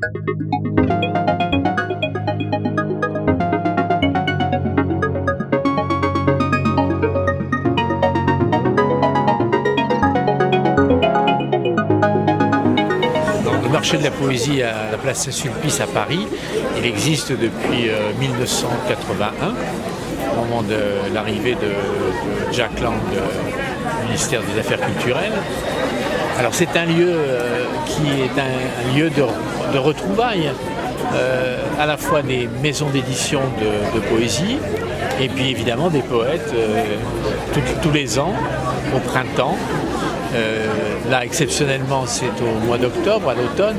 Le marché de la poésie à la place Saint-Sulpice à Paris, il existe depuis 1981, au moment de l'arrivée de Jack Lang au ministère des Affaires culturelles. Alors c'est un lieu qui est un lieu de retrouvailles, à la fois des maisons d'édition de poésie et puis évidemment des poètes tous les ans, au printemps. Là, exceptionnellement, c'est au mois d'octobre, à l'automne,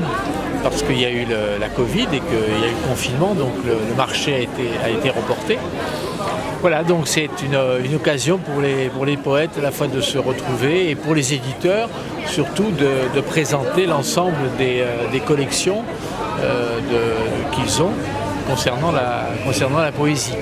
parce qu'il y a eu la Covid et qu'il y a eu le confinement, donc le marché a été reporté. Voilà, donc c'est une occasion pour les poètes à la fois de se retrouver et pour les éditeurs, surtout de présenter l'ensemble des collections qu'ils ont concernant la poésie.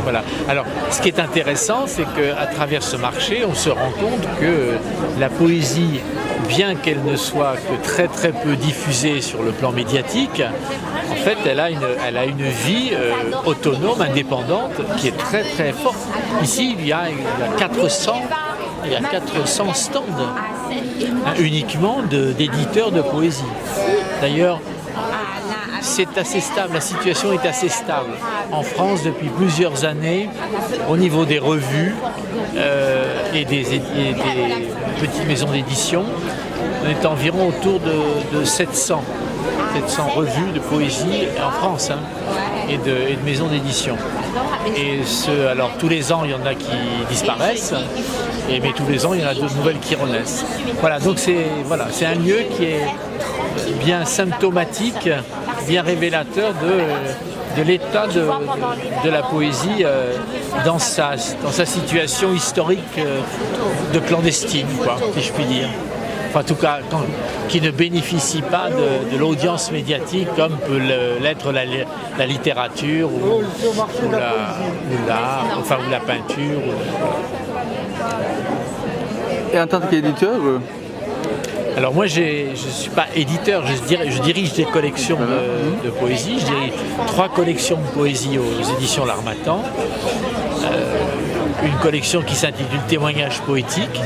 Voilà. Alors, ce qui est intéressant, c'est qu'à travers ce marché, on se rend compte que la poésie, bien qu'elle ne soit que très très peu diffusée sur le plan médiatique, en fait, elle a une vie autonome, indépendante, qui est très très forte. Ici, il y a 400 stands uniquement d'éditeurs de poésie. D'ailleurs, c'est assez stable, la situation est assez stable en France depuis plusieurs années au niveau des revues et des petites maisons d'édition. On est environ autour de 700 revues de poésie en France et de maisons d'édition. Et alors tous les ans il y en a qui disparaissent, mais tous les ans il y en a de nouvelles qui renaissent. Voilà, donc c'est un lieu qui est bien symptomatique, bien révélateur de l'état de la poésie dans sa situation historique de clandestine, si je puis dire. Enfin, en tout cas, qui ne bénéficie pas de l'audience médiatique comme peut l'être la littérature ou l'art, enfin ou la peinture. Et en tant qu'éditeur Alors moi, je ne suis pas éditeur, je dirige des collections de poésie. Je dirige 3 collections de poésie aux éditions L'Harmattan. Une collection qui s'intitule Témoignages poétiques,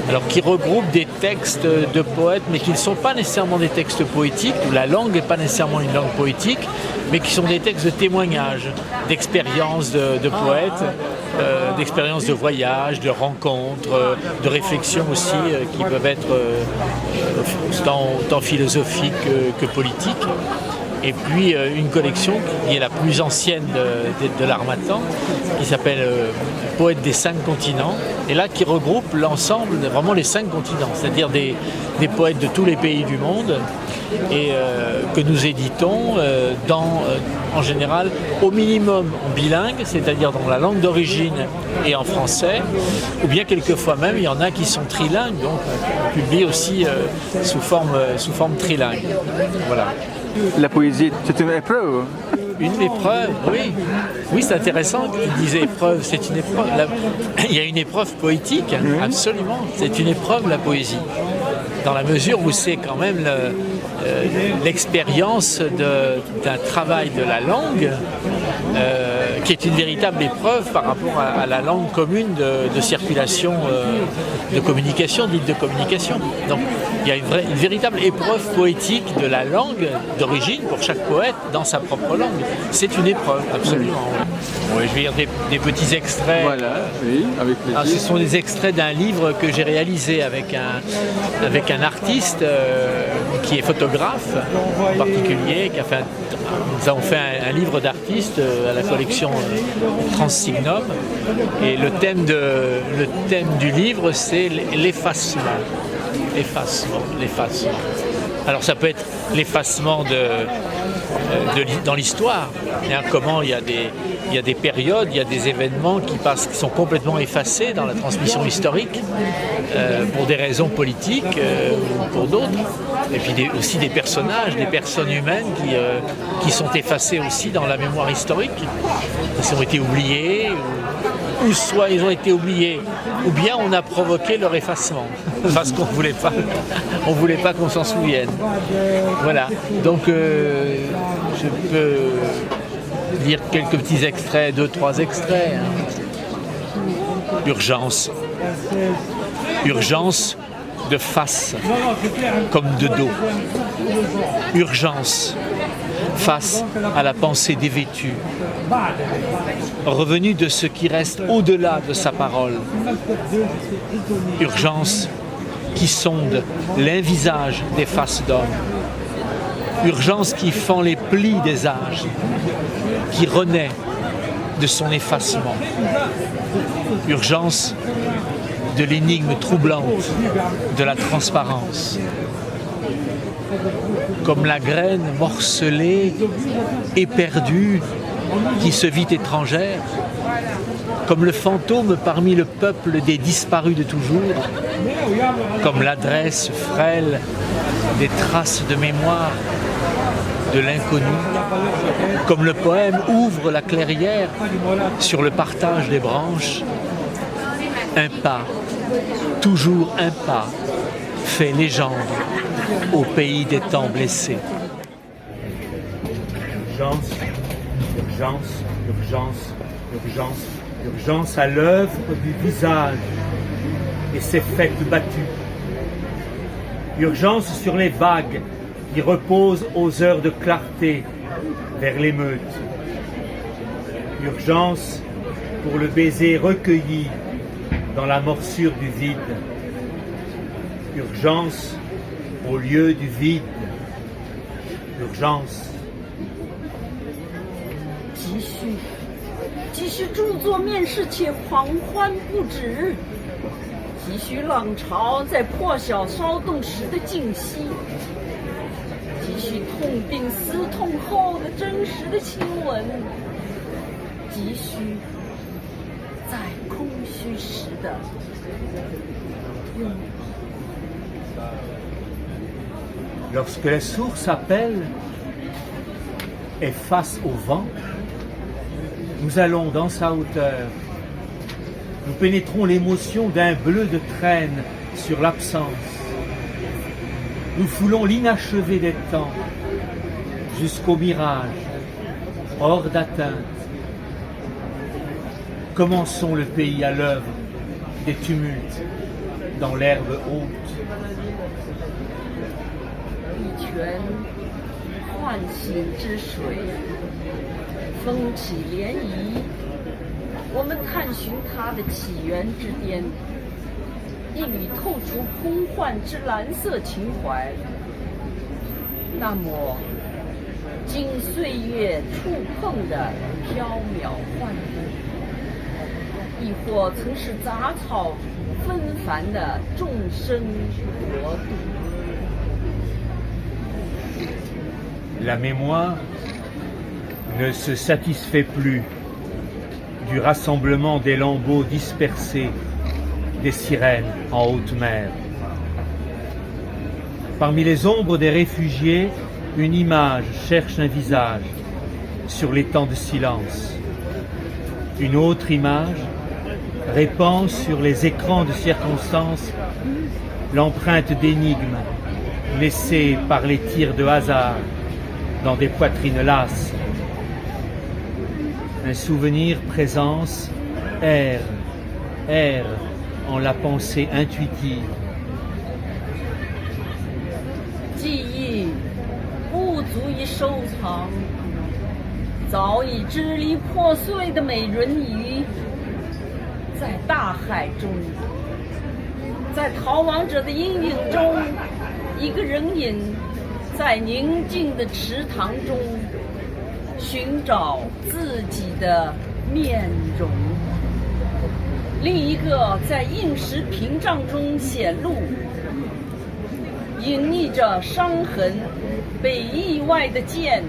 alors qui regroupe des textes de poètes, mais qui ne sont pas nécessairement des textes poétiques, où la langue n'est pas nécessairement une langue poétique, mais qui sont des textes de témoignages, d'expériences de poètes, d'expériences de voyage, de rencontres, de réflexions aussi, qui peuvent être tant philosophiques que politiques. Et puis une collection qui est la plus ancienne de l'Harmattan, qui s'appelle Poètes des 5 continents, et là qui regroupe l'ensemble, vraiment les 5 continents, c'est-à-dire des poètes de tous les pays du monde, et que nous éditons en général au minimum en bilingue, c'est-à-dire dans la langue d'origine et en français, ou bien quelquefois même il y en a qui sont trilingues, donc on publie aussi sous forme trilingue. Voilà. La poésie, c'est une épreuve. Une épreuve, oui. Oui, c'est intéressant qu'il dise épreuve, c'est une épreuve. Il y a une épreuve poétique, absolument. C'est une épreuve, la poésie. Dans la mesure où c'est quand même l'expérience d'un travail de la langue qui est une véritable épreuve par rapport à la langue commune de circulation, de communication, dite de communication. Donc il y a une véritable épreuve poétique de la langue d'origine pour chaque poète dans sa propre langue. C'est une épreuve, absolument. Oui, je vais lire des petits extraits. Voilà, oui, avec plaisir. Alors, ce sont des extraits d'un livre que j'ai réalisé avec un artiste qui est photographe en particulier, nous avons fait un livre d'artistes à la collection Transsignum, et le thème du livre c'est l'effacement. L'effacement. Alors ça peut être l'effacement dans l'histoire, comment il y a des périodes, il y a des événements qui sont complètement effacés dans la transmission historique pour des raisons politiques ou pour d'autres. Et puis aussi des personnages, des personnes humaines qui sont effacées aussi dans la mémoire historique, qui ont été oubliées ou soit ils ont été oubliés, ou bien on a provoqué leur effacement, parce qu'on voulait pas qu'on s'en souvienne. Voilà. Donc je peux lire quelques petits extraits, 2-3 extraits. Urgence. Urgence de face comme de dos. Urgence face à la pensée dévêtue. Revenu de ce qui reste au-delà de sa parole. Urgence qui sonde l'invisage des faces d'hommes. Urgence qui fend les plis des âges, qui renaît de son effacement. Urgence de l'énigme troublante de la transparence. Comme la graine morcelée, éperdue, qui se vit étrangère, comme le fantôme parmi le peuple des disparus de toujours, comme l'adresse frêle des traces de mémoire de l'inconnu, comme le poème ouvre la clairière sur le partage des branches, un pas, toujours un pas, fait légende au pays des temps blessés. Urgence, urgence, urgence, urgence, urgence à l'œuvre du visage et ses fêtes battues. Urgence sur les vagues qui reposent aux heures de clarté vers l'émeute. Urgence pour le baiser recueilli dans la morsure du vide. Urgence au lieu du vide. Urgence. 急需著作面世且狂欢不止，急需浪潮在破晓骚动时的静息，急需痛定思痛后的真实的亲吻，急需在空虚时的拥抱。 Lorsque la source appelle et face au vent, nous allons dans sa hauteur. Nous pénétrons l'émotion d'un bleu de traîne sur l'absence. Nous foulons l'inachevé des temps jusqu'au mirage, hors d'atteinte. Commençons le pays à l'œuvre des tumultes dans l'herbe haute. 一泉唤醒之水，风起涟漪。我们探寻它的起源之巅，一缕透出空幻之蓝色情怀。那么，经岁月触碰的缥缈幻影，亦或曾是杂草纷繁的众生国度。 La mémoire ne se satisfait plus du rassemblement des lambeaux dispersés des sirènes en haute mer. Parmi les ombres des réfugiés, une image cherche un visage sur les temps de silence. Une autre image répand sur les écrans de circonstance l'empreinte d'énigmes laissées par les tirs de hasard dans des poitrines lasses. Un souvenir présence erre en la pensée intuitive. 记忆不足以收藏，早已支离破碎的美人鱼，在大海中，在逃亡者的阴影中，一个人影。 在宁静的池塘中寻找自己的面容，另一个在硬石屏障中显露，隐匿着伤痕，被意外的剑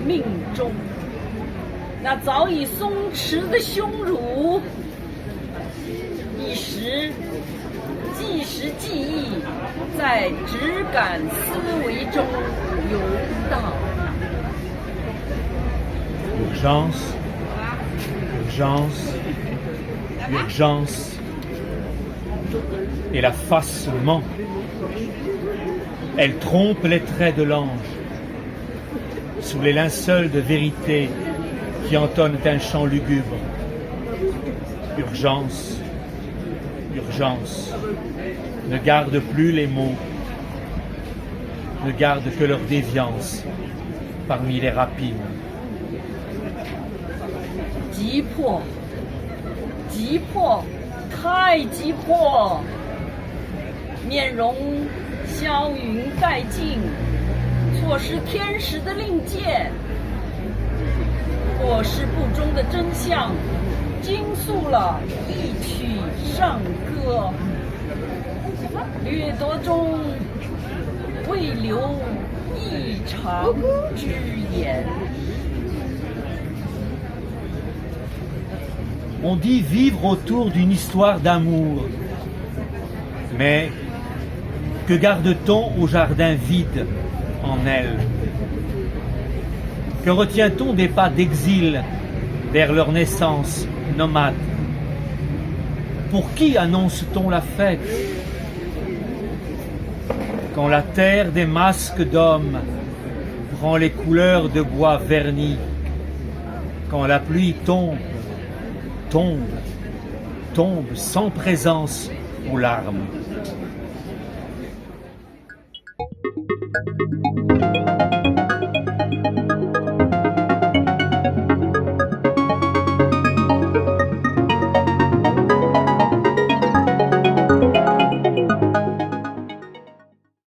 命中。那早已松弛的胸乳，一时即时记忆。 在质感思维中游荡。Urgence, urgence, Urgence et la face ment. Elle trompe les traits de l'ange sous les linceuls de vérité qui entonnent un chant lugubre. Urgence, urgence, ne garde plus les mots, ne garde que leur déviance parmi les rapines. 急迫，急迫，太急迫！面容霄云盖尽，错失天使的令箭，过失不忠的真相，惊诉了一曲上歌。掠夺中未留一场之言。 On dit vivre autour d'une histoire d'amour. Mais que garde-t-on au jardin vide en elle? Que retient-on des pas d'exil vers leur naissance nomade? Pour qui annonce-t-on la fête? Quand la terre des masques d'hommes prend les couleurs de bois verni, quand la pluie tombe, tombe sans présence aux larmes.